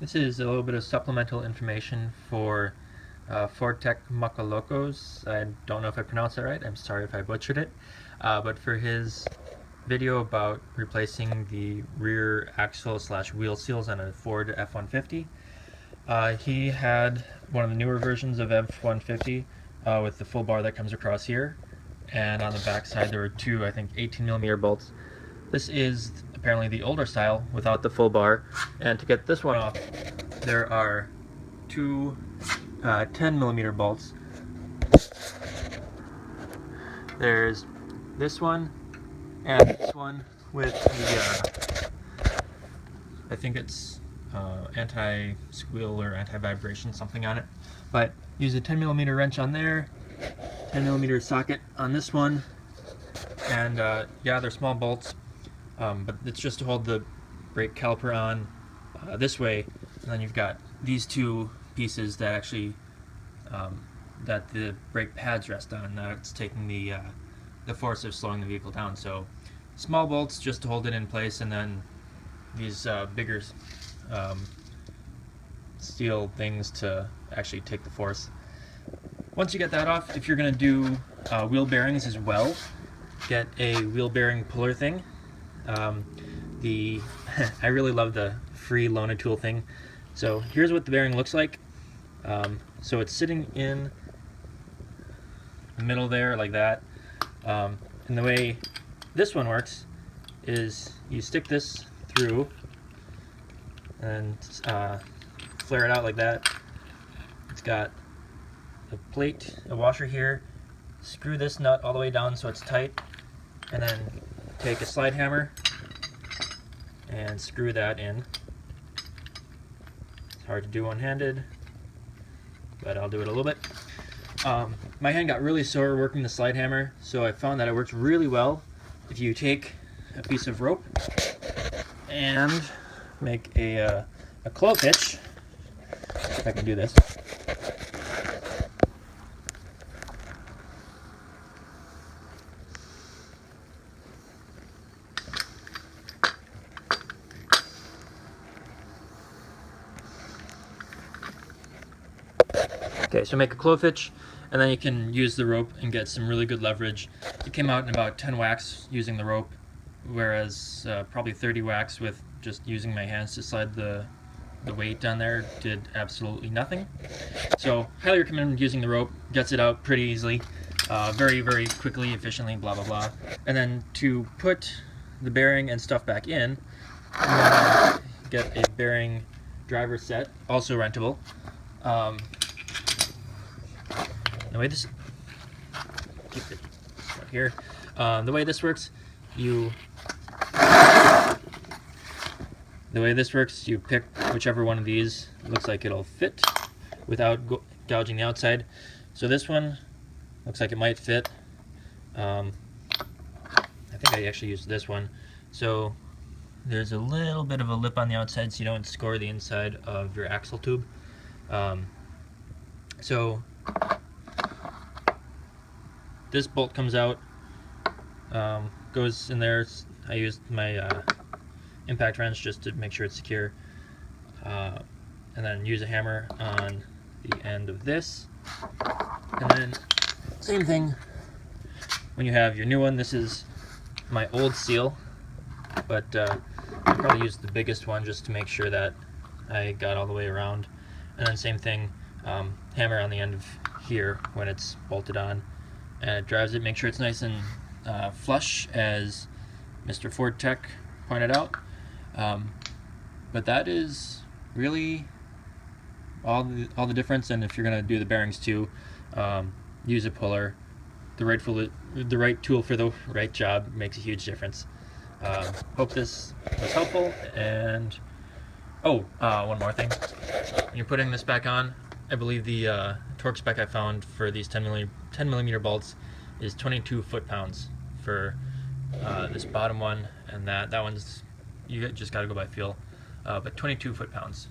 This is a little bit of supplemental information for Fortec Makalokos. I don't know if I pronounced that right. I'm sorry if I butchered it. But for his video about replacing the rear axle / wheel seals on a Ford F-150, he had one of the newer versions of F-150 with the full bar that comes across here. And on the back side there were two, I think, 18mm bolts. This is apparently the older style without the full bar, and to get this one off there are two 10mm bolts. There's this one and this one with the I think it's anti-squeal or anti-vibration, something on it. But use a 10mm wrench on there, 10mm socket on this one, and yeah, they're small bolts. But it's just to hold the brake caliper on this way, and then you've got these two pieces that actually that the brake pads rest on. That's taking the force of slowing the vehicle down. So small bolts just to hold it in place, and then these bigger steel things to actually take the force. Once you get that off, if you're going to do wheel bearings as well, get a wheel bearing puller thing. I really love the free Loan-A-Tool thing. So here's what the bearing looks like. So it's sitting in the middle there like that. And the way this one works is you stick this through and flare it out like that. It's got a plate, a washer here. Screw this nut all the way down so it's tight, and then take a slide hammer and screw that in. It's hard to do one-handed, but I'll do it a little bit. My hand got really sore working the slide hammer, so I found that it works really well if you take a piece of rope and make a clove hitch. If I can do this. Okay, so make a clove hitch, and then you can use the rope and get some really good leverage. It came out in about 10 whacks using the rope, whereas probably 30 whacks with just using my hands to slide the weight down there did absolutely nothing. So highly recommend using the rope. Gets it out pretty easily, very, very quickly, efficiently, blah, blah, blah. And then to put the bearing and stuff back in, get a bearing driver set, also rentable. The way this, keep it right here. The way this works, you pick whichever one of these looks like it'll fit without gouging the outside. So this one looks like it might fit. I think I actually used this one. So there's a little bit of a lip on the outside so you don't score the inside of your axle tube. So this bolt comes out, goes in there. I used my impact wrench just to make sure it's secure, and then use a hammer on the end of this, and then same thing when you have your new one. This is my old seal, but I probably used the biggest one just to make sure that I got all the way around, and then same thing, hammer on the end of here when it's bolted on, and it drives it. Make sure it's nice and flush, as Mr. Fortec pointed out. But that is really all the difference. And if you're going to do the bearings too, use a puller. The right tool for the right job makes a huge difference. Hope this was helpful. And one more thing. When you're putting this back on, I believe the torque spec I found for these 10mm bolts is 22 foot-pounds for this bottom one, and that one's, you just got to go by feel, but 22 foot-pounds.